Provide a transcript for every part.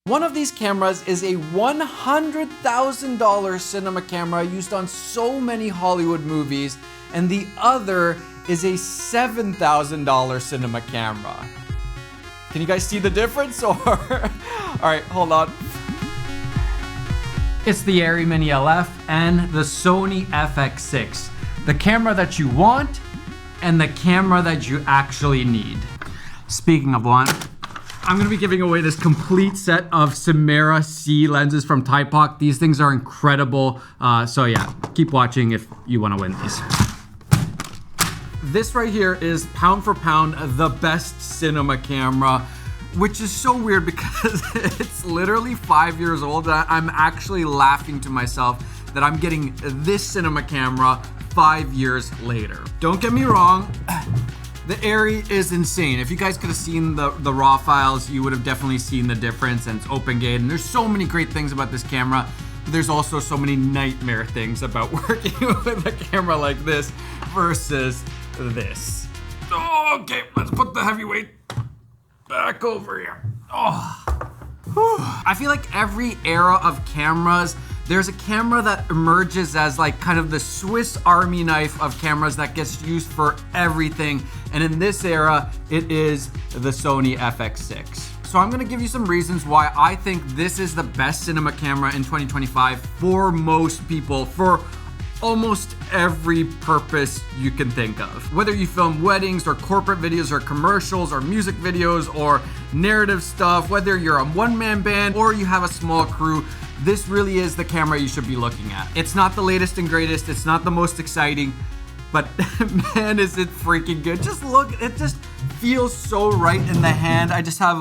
One of these cameras is a $100,000 cinema camera used on so many Hollywood movies, and the other is a $7,000 cinema camera. Can you guys see the difference? Or all right, hold on. It's the Arri Mini LF and the Sony FX6. The camera that you want and the camera that you actually need. Speaking of one, I'm gonna be giving away this complete set of Samara C lenses from Typoc. These things are incredible. So yeah, keep watching if you wanna win these. This right here is pound for pound the best cinema camera, which is so weird because it's literally 5 years old. I'm actually laughing to myself that I'm getting this cinema camera 5 years later. Don't get me wrong, the Arri is insane. If you guys could have seen the raw files, you would have definitely seen the difference, and it's open gate, and there's so many great things about this camera. But there's also so many nightmare things about working with a camera like this versus this. Okay, let's put the heavyweight back over here. I feel like every era of cameras, there's a camera that emerges as like kind of the Swiss Army knife of cameras that gets used for everything. And in this era, it is the Sony FX6. So I'm gonna give you some reasons why I think this is the best cinema camera in 2025 for most people, for almost every purpose you can think of. Whether you film weddings or corporate videos or commercials or music videos or narrative stuff, whether you're a one-man band or you have a small crew, this really is the camera you should be looking at. It's not the latest and greatest, it's not the most exciting, but man, is it freaking good. Just look, it just feels so right in the hand. I just have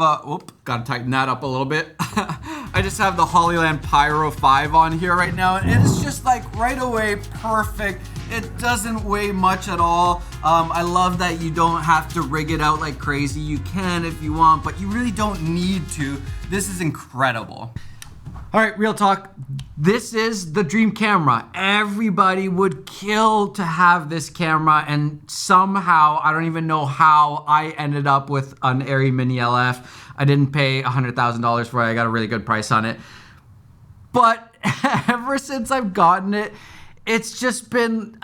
gotta tighten that up a little bit. I just have the Hollyland Pyro 5 on here right now, and it's just like right away perfect. It doesn't weigh much at all. I love that you don't have to rig it out like crazy. You can if you want, but you really don't need to. This is incredible. All right, real talk. This is the dream camera. Everybody would kill to have this camera, and somehow, I don't even know how, I ended up with an Arri Mini LF. I didn't pay $100,000 for it. I got a really good price on it. But ever since I've gotten it, it's just been,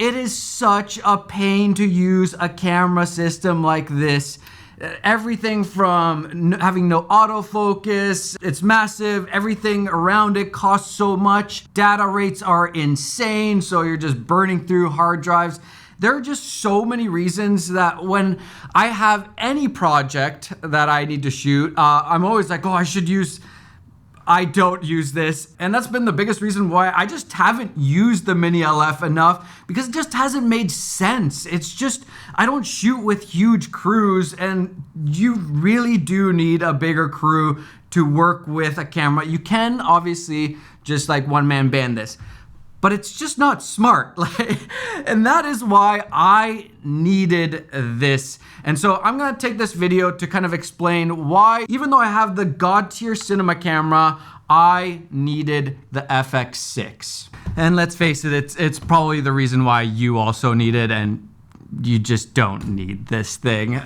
it is such a pain to use a camera system like this. Everything from having no autofocus, it's massive, everything around it costs so much, data rates are insane, so you're just burning through hard drives. There are just so many reasons that when I have any project that I need to shoot, I'm always like, I don't use this. And that's been the biggest reason why I just haven't used the Mini LF enough, because it just hasn't made sense. It's just, I don't shoot with huge crews, and you really do need a bigger crew to work with a camera. You can obviously just like one-man band this, but it's just not smart. And that is why I needed this. And so I'm gonna take this video to kind of explain why, even though I have the God tier cinema camera, I needed the FX6. And let's face it, it's probably the reason why you also need it, and you just don't need this thing.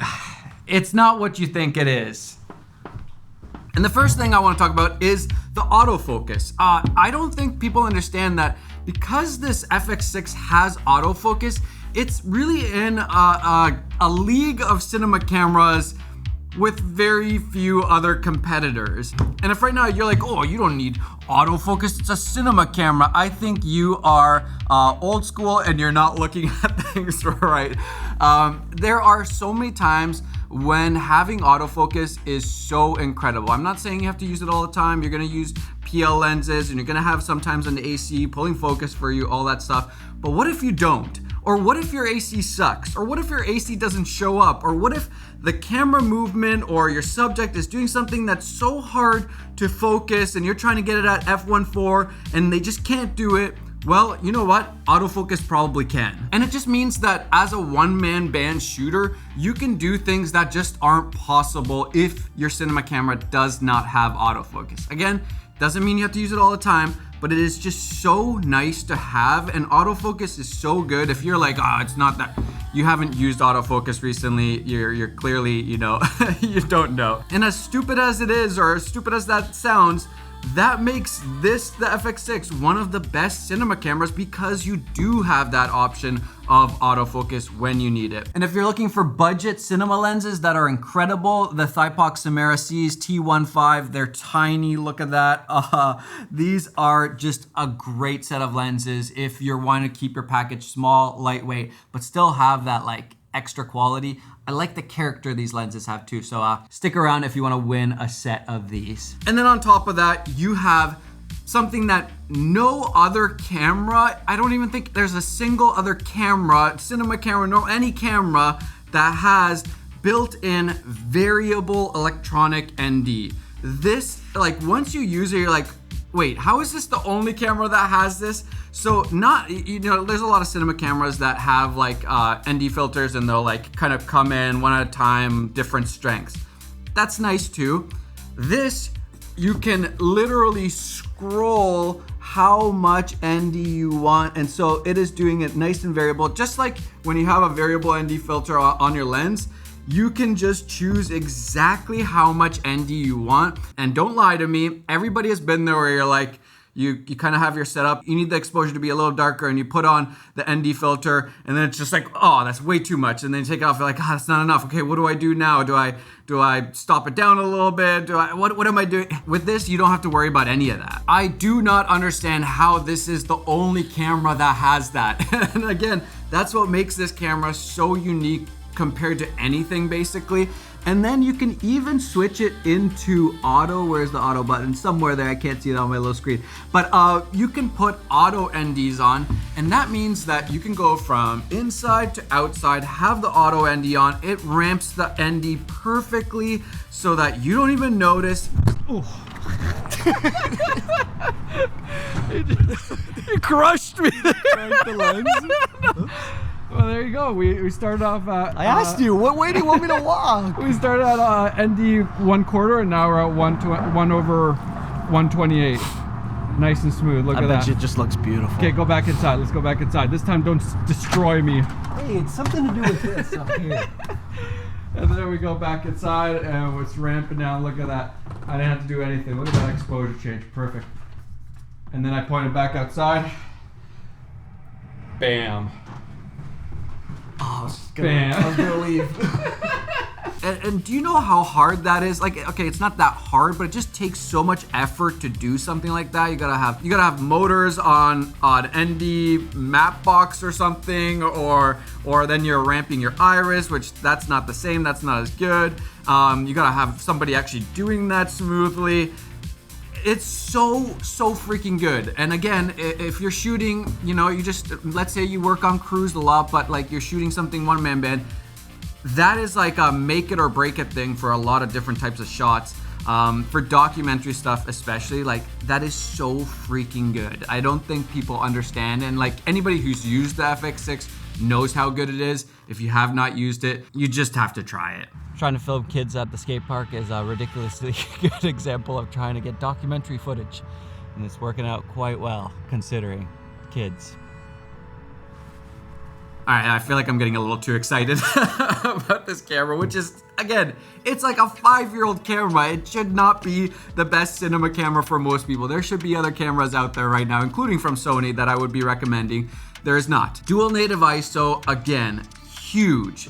It's not what you think it is. And the first thing I want to talk about is the autofocus. I don't think people understand that because this FX6 has autofocus, it's really in a league of cinema cameras with very few other competitors. And if right now you're like, oh, you don't need autofocus, it's a cinema camera, I think you are old school and you're not looking at things right. There are so many times when having autofocus is so incredible. I'm not saying you have to use it all the time. You're gonna use PL lenses, and you're gonna have sometimes an AC pulling focus for you, all that stuff. But what if you don't? Or what if your AC sucks? Or what if your AC doesn't show up? Or what if the camera movement or your subject is doing something that's so hard to focus and you're trying to get it at f1.4 and they just can't do it? Well, you know what? Autofocus probably can. And it just means that as a one-man band shooter, you can do things that just aren't possible if your cinema camera does not have autofocus. Again, doesn't mean you have to use it all the time, but it is just so nice to have, and autofocus is so good. If you're like, it's not that, you haven't used autofocus recently, you're clearly, you know, you don't know. And as stupid as it is, or as stupid as that sounds, that makes this, the FX6, one of the best cinema cameras because you do have that option of autofocus when you need it. And if you're looking for budget cinema lenses that are incredible, the Thypox Samara Cs T15, they're tiny, look at that. These are just a great set of lenses if you're wanting to keep your package small, lightweight, but still have that like extra quality. I like the character these lenses have too, so stick around if you want to win a set of these. And then on top of that, you have something that no other camera, I don't even think there's a single other camera, cinema camera, no any camera that has built-in variable electronic ND. This, like once you use it, you're like, wait, how is this the only camera that has this? So not, you know, there's a lot of cinema cameras that have like ND filters and they'll like kind of come in one at a time, different strengths. That's nice too. This, you can literally scroll how much ND you want. And so it is doing it nice and variable. Just like when you have a variable ND filter on your lens, you can just choose exactly how much ND you want. And don't lie to me, everybody has been there where you're like, you kind of have your setup, you need the exposure to be a little darker and you put on the ND filter and then it's just like, oh, that's way too much. And then you take it off, you're like, ah, that's not enough. Okay, what do I do now? Do I stop it down a little bit? What am I doing? With this, you don't have to worry about any of that. I do not understand how this is the only camera that has that. And again, that's what makes this camera so unique compared to anything basically. And then you can even switch it into auto. Where's the auto button? Somewhere there, I can't see it on my little screen. But you can put auto NDs on, and that means that you can go from inside to outside, have the auto ND on. It ramps the ND perfectly so that you don't even notice. It crushed me there. Right the lens. Well, there you go. We started off at... I asked you, what way do you want me to walk? We started at ND 1/4 and now we're at 1/128. Nice and smooth. Look at that. I bet you it just looks beautiful. Okay, go back inside. Let's go back inside. This time don't destroy me. Hey, it's something to do with this up here. And then we go back inside and it's ramping down. Look at that. I didn't have to do anything. Look at that exposure change. Perfect. And then I pointed back outside. Bam. Oh, I was gonna leave. And do you know how hard that is? Like, okay, it's not that hard, but it just takes so much effort to do something like that. You gotta have motors on ND map box or something, or then you're ramping your iris, which that's not the same. That's not as good. You gotta have somebody actually doing that smoothly. It's so freaking good. And again, if you're shooting, you know, you just, let's say you work on cruise a lot, but like you're shooting something one-man band, that is like a make it or break it thing for a lot of different types of shots. For documentary stuff especially, like that is so freaking good. I don't think people understand, and like anybody who's used the FX6 knows how good it is. If you have not used it, you just have to try it. Trying to film kids at the skate park is a ridiculously good example of trying to get documentary footage, and it's working out quite well considering kids. All right, I feel like I'm getting a little too excited about this camera, which is, again, it's like a 5-year-old camera. It should not be the best cinema camera for most people. There should be other cameras out there right now, including from Sony, that I would be recommending. There is not. Dual native ISO, again, huge.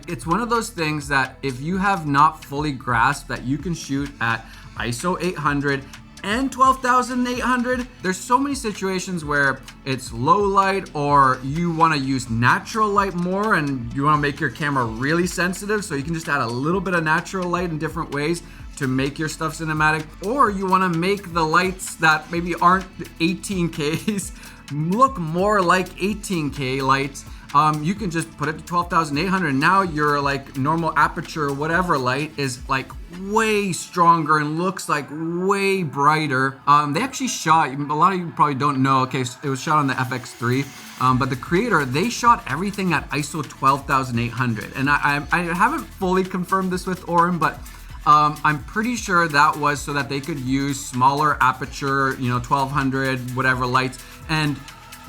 It's one of those things that if you have not fully grasped that you can shoot at ISO 800 and 12,800, there's so many situations where it's low light, or you want to use natural light more and you want to make your camera really sensitive, so you can just add a little bit of natural light in different ways to make your stuff cinematic, or you want to make the lights that maybe aren't 18Ks look more like 18K lights. You can just put it to 12,800. Now your like normal aperture, whatever light is like way stronger and looks like way brighter. They actually shot, a lot of you probably don't know, okay, so it was shot on the FX3, but the creator, they shot everything at ISO 12,800. And I haven't fully confirmed this with Oren, but I'm pretty sure that was so that they could use smaller aperture, you know, 1200, whatever lights. And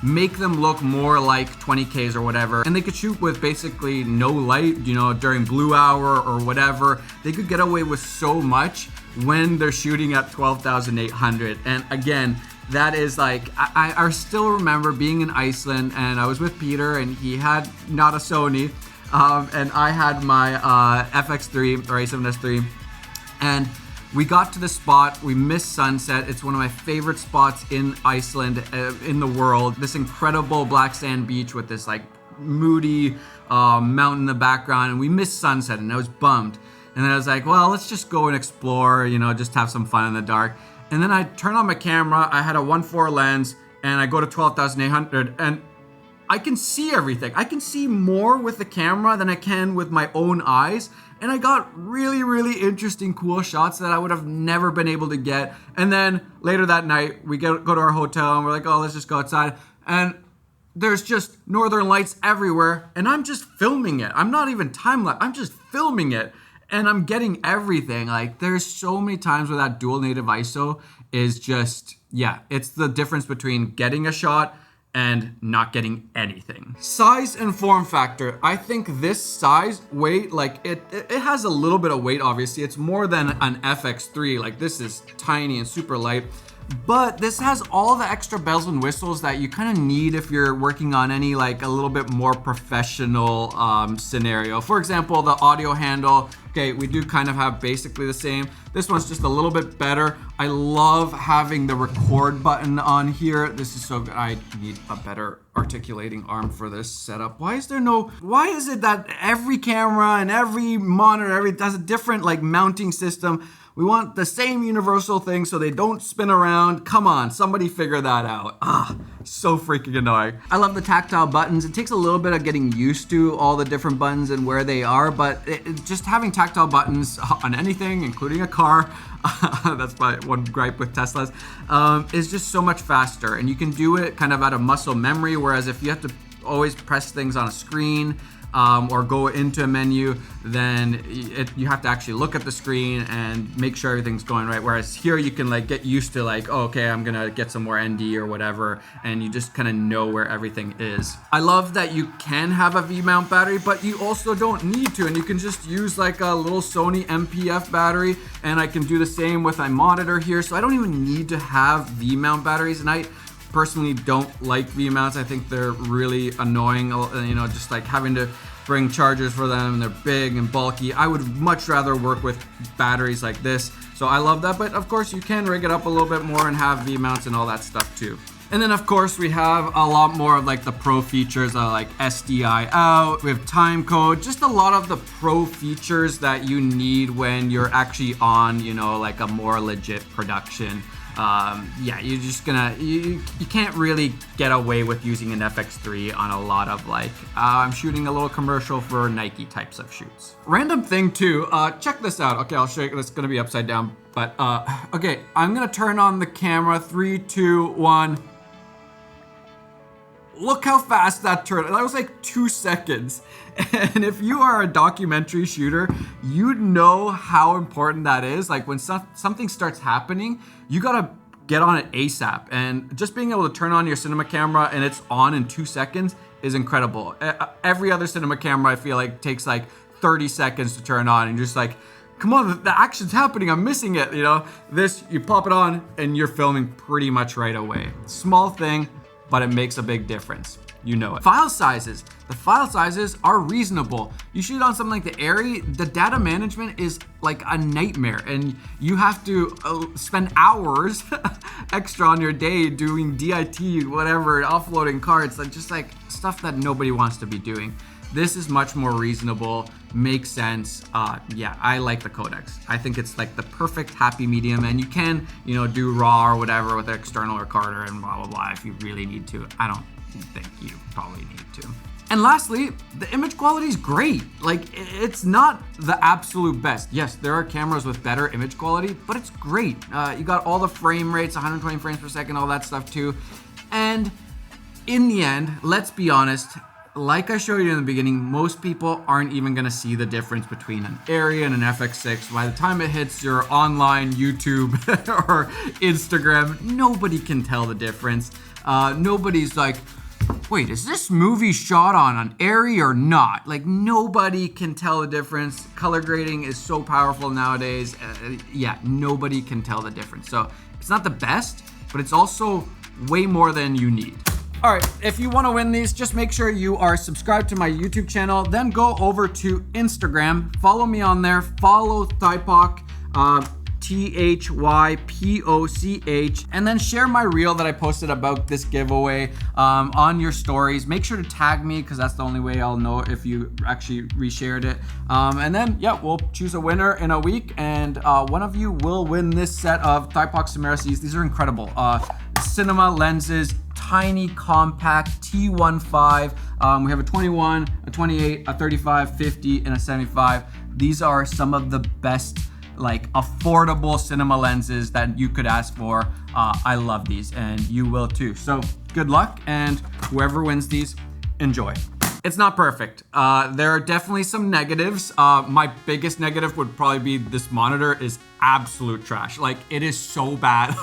make them look more like 20Ks or whatever. And they could shoot with basically no light, you know, during blue hour or whatever. They could get away with so much when they're shooting at 12,800. And again, that is like, I still remember being in Iceland and I was with Peter and he had not a Sony, and I had my FX3 or A7S3, and we got to the spot, we missed sunset. It's one of my favorite spots in Iceland, in the world. This incredible black sand beach with this like moody mountain in the background, and we missed sunset and I was bummed. And then I was like, well, let's just go and explore, you know, just have some fun in the dark. And then I turn on my camera, I had a 1.4 lens, and I go to 12,800, and I can see everything. I can see more with the camera than I can with my own eyes. And I got really, really interesting, cool shots that I would have never been able to get. And then later that night, we go to our hotel and we're like, oh, let's just go outside. And there's just northern lights everywhere. And I'm just filming it. I'm not even time-lapse. I'm just filming it. And I'm getting everything. Like, there's so many times where that dual native ISO is just, yeah, it's the difference between getting a shot and not getting anything. Size and form factor. I think this size, weight, like it has a little bit of weight, obviously. It's more than an FX3. Like, this is tiny and super light. But this has all the extra bells and whistles that you kind of need if you're working on any like a little bit more professional scenario. For example, the audio handle. Okay, we do kind of have basically the same. This one's just a little bit better. I love having the record button on here. This is so good. I need a better articulating arm for this setup. Why is it that every camera and every monitor, has a different like mounting system? We want the same universal thing so they don't spin around. Come on, somebody figure that out. So freaking annoying. I love the tactile buttons. It takes a little bit of getting used to all the different buttons and where they are, but just having tactile buttons on anything, including a car, that's my one gripe with Teslas, is just so much faster. And you can do it kind of out of muscle memory, whereas if you have to always press things on a screen, or go into a menu, then you have to actually look at the screen and make sure everything's going right. Whereas here you can like get used to like, oh, okay, I'm gonna get some more ND or whatever, and you just kind of know where everything is. I love that you can have a V-mount battery, but you also don't need to, and you can just use like a little Sony MPF battery, and I can do the same with my monitor here, so I don't even need to have V-mount batteries. And I personally don't like V-mounts. I think they're really annoying, you know, just like having to bring chargers for them, and they're big and bulky. I would much rather work with batteries like this, so I love that. But of course you can rig it up a little bit more and have V-mounts and all that stuff too. And then of course we have a lot more of like the pro features, like SDI out, we have time code, just a lot of the pro features that you need when you're actually on, you know, like a more legit production. Yeah, you're just gonna, you can't really get away with using an FX3 on a lot of like, I'm shooting a little commercial for Nike types of shoots. Random thing too, check this out. Okay, I'll show you, it's gonna be upside down, but okay, I'm gonna turn on the camera, 3, 2, 1. Look how fast that turned. That was like 2 seconds. And if you are a documentary shooter, you'd know how important that is. Like when something starts happening, you gotta get on it ASAP. And just being able to turn on your cinema camera and it's on in 2 seconds is incredible. Every other cinema camera I feel like takes like 30 seconds to turn on, and you're just like, come on, the action's happening, I'm missing it, you know? This, you pop it on and you're filming pretty much right away. Small thing, but it makes a big difference. You know it. File sizes. The file sizes are reasonable. You shoot on something like the Airy, the data management is like a nightmare, and you have to spend hours extra on your day doing DIT, whatever, offloading cards, like just like stuff that nobody wants to be doing. This is much more reasonable, makes sense. Yeah, I like the codecs. I think it's like the perfect happy medium, and you can, you know, do RAW or whatever with an external recorder and blah, blah, blah if you really need to. I don't think you probably need to. And lastly, the image quality is great. Like, it's not the absolute best. Yes, there are cameras with better image quality, but it's great. You got all the frame rates, 120 frames per second, all that stuff too. And in the end, let's be honest, like I showed you in the beginning, most people aren't even gonna see the difference between an Arri and an FX6. By the time it hits your online YouTube or Instagram, nobody can tell the difference. Nobody's like, wait, is this movie shot on an Arri or not? Like, nobody can tell the difference. Color grading is so powerful nowadays. Yeah, nobody can tell the difference. So it's not the best, but it's also way more than you need. All right, if you want to win these, just make sure you are subscribed to my YouTube channel. Then go over to Instagram, follow me on there, follow Thypoch, Thypoch, and then share my reel that I posted about this giveaway on your stories. Make sure to tag me because that's the only way I'll know if you actually reshared it. And then, yeah, we'll choose a winner in a week, and one of you will win this set of Thypoch Samara Cs. These are incredible. Cinema lenses, tiny, compact, T15. We have a 21, a 28, a 35, 50, and a 75. These are some of the best, like, affordable cinema lenses that you could ask for. I love these, and you will too. So good luck, and whoever wins these, enjoy. It's not perfect. There are definitely some negatives. My biggest negative would probably be this monitor is absolute trash. Like, it is so bad.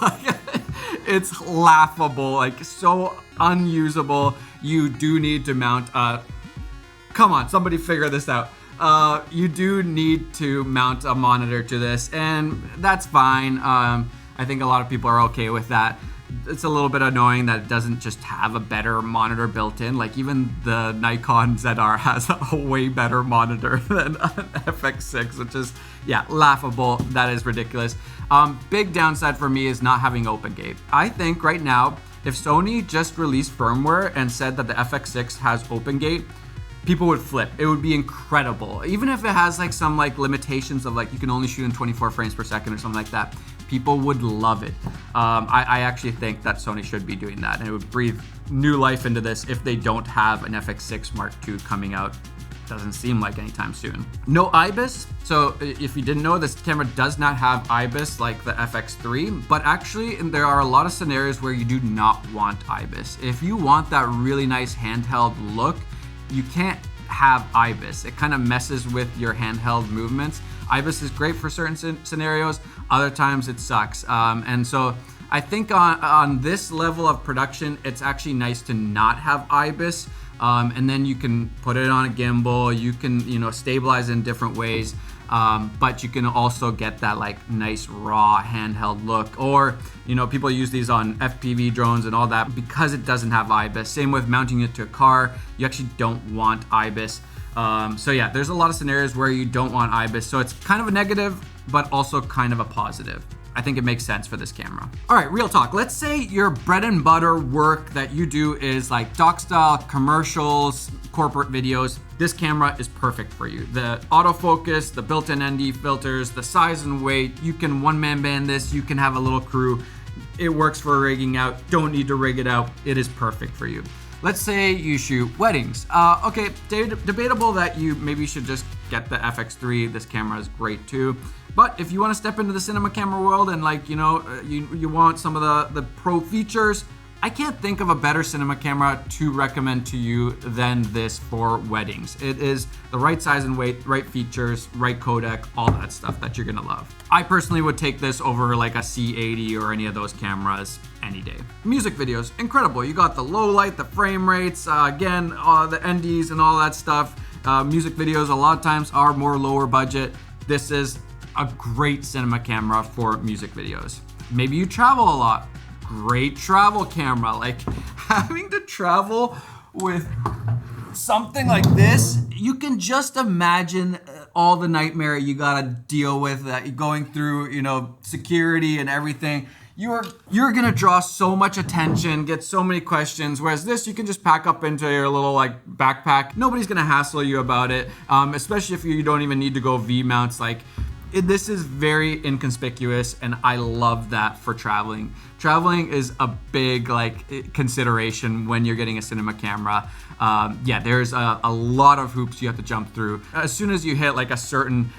It's laughable, like so unusable. You do need to mount, come on, somebody figure this out. You do need to mount a monitor to this, and that's fine. I think a lot of people are okay with that. It's a little bit annoying that it doesn't just have a better monitor built in. Like, even the Nikon ZR has a way better monitor than an FX6, which is, yeah, laughable. That is ridiculous. Big downside for me is not having OpenGate. I think right now, if Sony just released firmware and said that the FX6 has OpenGate, people would flip. It would be incredible. Even if it has like some like limitations of like you can only shoot in 24 frames per second or something like that, people would love it. I actually think that Sony should be doing that, and it would breathe new life into this if they don't have an FX6 Mark II coming out. Doesn't seem like anytime soon. No IBIS. So if you didn't know, this camera does not have IBIS like the FX3, but actually there are a lot of scenarios where you do not want IBIS. If you want that really nice handheld look, you can't have IBIS. It kind of messes with your handheld movements. IBIS is great for certain scenarios, other times it sucks. And so I think on this level of production, it's actually nice to not have IBIS. And then you can put it on a gimbal, you can, stabilize in different ways. But you can also get that like nice raw handheld look, or people use these on FPV drones and all that because it doesn't have IBIS. Same with mounting it to a car, you actually don't want IBIS. So yeah, there's a lot of scenarios where you don't want IBIS, so it's kind of a negative but also kind of a positive. I think it makes sense for this camera. All right, real talk. Let's say your bread and butter work that you do is like doc style, commercials, corporate videos. This camera is perfect for you. The autofocus, the built-in ND filters, the size and weight, you can one-man band this, you can have a little crew. It works for rigging out, don't need to rig it out. It is perfect for you. Let's say you shoot weddings. Okay, debatable that you maybe should just get the FX3. This camera is great too. But if you want to step into the cinema camera world and like, you want some of the pro features, I can't think of a better cinema camera to recommend to you than this for weddings. It is the right size and weight, right features, right codec, all that stuff that you're gonna love. I personally would take this over like a C80 or any of those cameras any day. Music videos, incredible. You got the low light, the frame rates, again, the NDs and all that stuff. Music videos a lot of times are more lower budget. This is a great cinema camera for music videos. Maybe you travel a lot. Great travel camera. Like, having to travel with something like this, you can just imagine all the nightmare you gotta deal with, going through, security and everything. You're gonna draw so much attention, get so many questions, whereas this you can just pack up into your little like backpack. Nobody's gonna hassle you about it, especially if you don't even need to go V-mounts. This is very inconspicuous, and I love that for traveling. Traveling is a big consideration when you're getting a cinema camera. There's a lot of hoops you have to jump through. As soon as you hit like a certain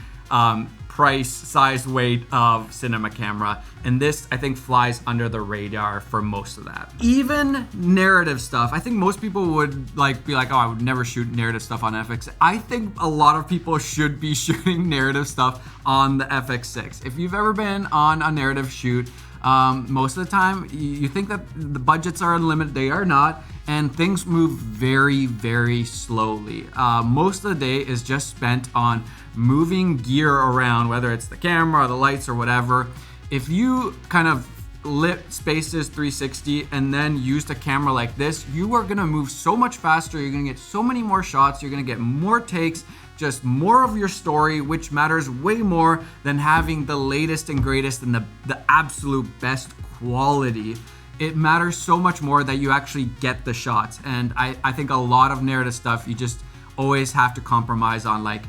price, size, weight of cinema camera. And this, I think, flies under the radar for most of that. Even narrative stuff, I think most people would be like, oh, I would never shoot narrative stuff on FX. I think a lot of people should be shooting narrative stuff on the FX6. If you've ever been on a narrative shoot, most of the time you think that the budgets are unlimited. They are not, and things move very, very slowly. Most of the day is just spent on moving gear around, whether it's the camera or the lights or whatever. If you kind of lit spaces 360 and then used a camera like this, you are gonna move so much faster. You're gonna get so many more shots. You're gonna get more takes, just more of your story, which matters way more than having the latest and greatest and the absolute best quality. It matters so much more that you actually get the shots. And I think a lot of narrative stuff, you just always have to compromise on, like,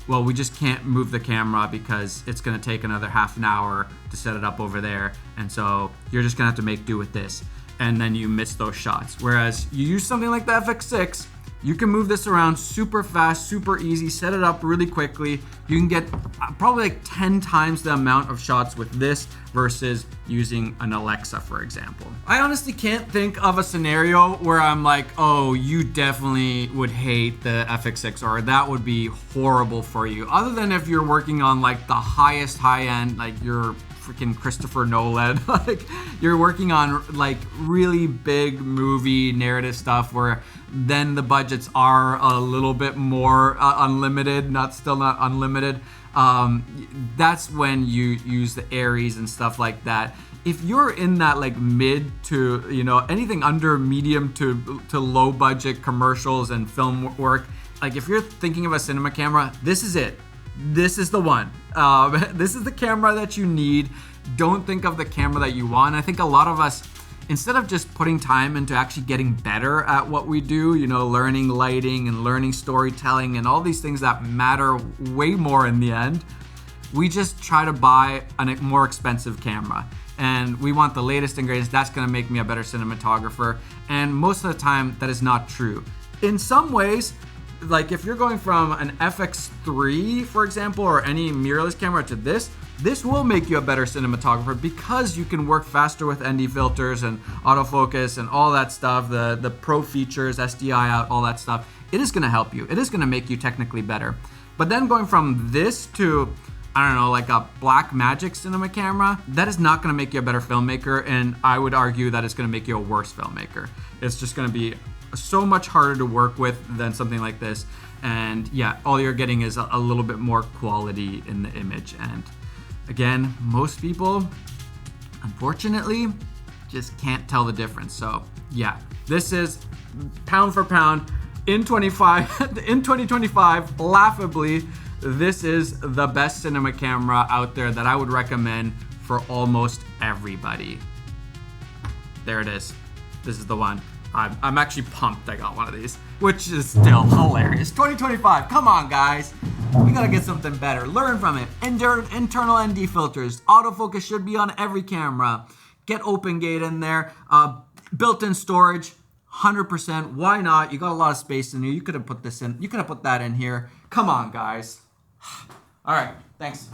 well, we just can't move the camera because it's gonna take another half an hour to set it up over there. And so you're just gonna have to make do with this. And then you miss those shots. Whereas you use something like the FX6, you can move this around super fast, super easy, set it up really quickly. You can get probably like 10 times the amount of shots with this versus using an Alexa, for example. I honestly can't think of a scenario where I'm like, oh, you definitely would hate the FX6 or that would be horrible for you. Other than if you're working on like the highest high-end, like you're freaking Christopher Nolan, like you're working on like really big movie narrative stuff where then the budgets are a little bit more unlimited, still not unlimited. That's when you use the Aries and stuff like that. If you're in that like mid to, anything under medium to low budget commercials and film work, like if you're thinking of a cinema camera, this is it. This is the one. This is the camera that you need. Don't think of the camera that you want. I think a lot of us, instead of just putting time into actually getting better at what we do, learning lighting and learning storytelling and all these things that matter way more in the end, we just try to buy a more expensive camera. And we want the latest and greatest. That's gonna make me a better cinematographer. And most of the time, that is not true. In some ways, like if you're going from an FX3, for example, or any mirrorless camera to this will make you a better cinematographer because you can work faster with ND filters and autofocus and all that stuff, the pro features, SDI out, all that stuff. It is gonna help you. It is gonna make you technically better. But then going from this to, I don't know, like a Blackmagic cinema camera, that is not gonna make you a better filmmaker, and I would argue that it's gonna make you a worse filmmaker. It's just gonna be so much harder to work with than something like this. And yeah, all you're getting is a little bit more quality in the image. And again, most people, unfortunately, just can't tell the difference. So yeah, this is pound for pound in 2025, laughably, this is the best cinema camera out there that I would recommend for almost everybody. There it is. This is the one. I'm actually pumped I got one of these, which is still hilarious. 2025, come on guys. We gotta get something better. Learn from it. Internal ND filters. Autofocus should be on every camera. Get open gate in there. Built-in storage, 100%. Why not? You got a lot of space in here. You could have put this in. You could have put that in here. Come on, guys. All right, thanks.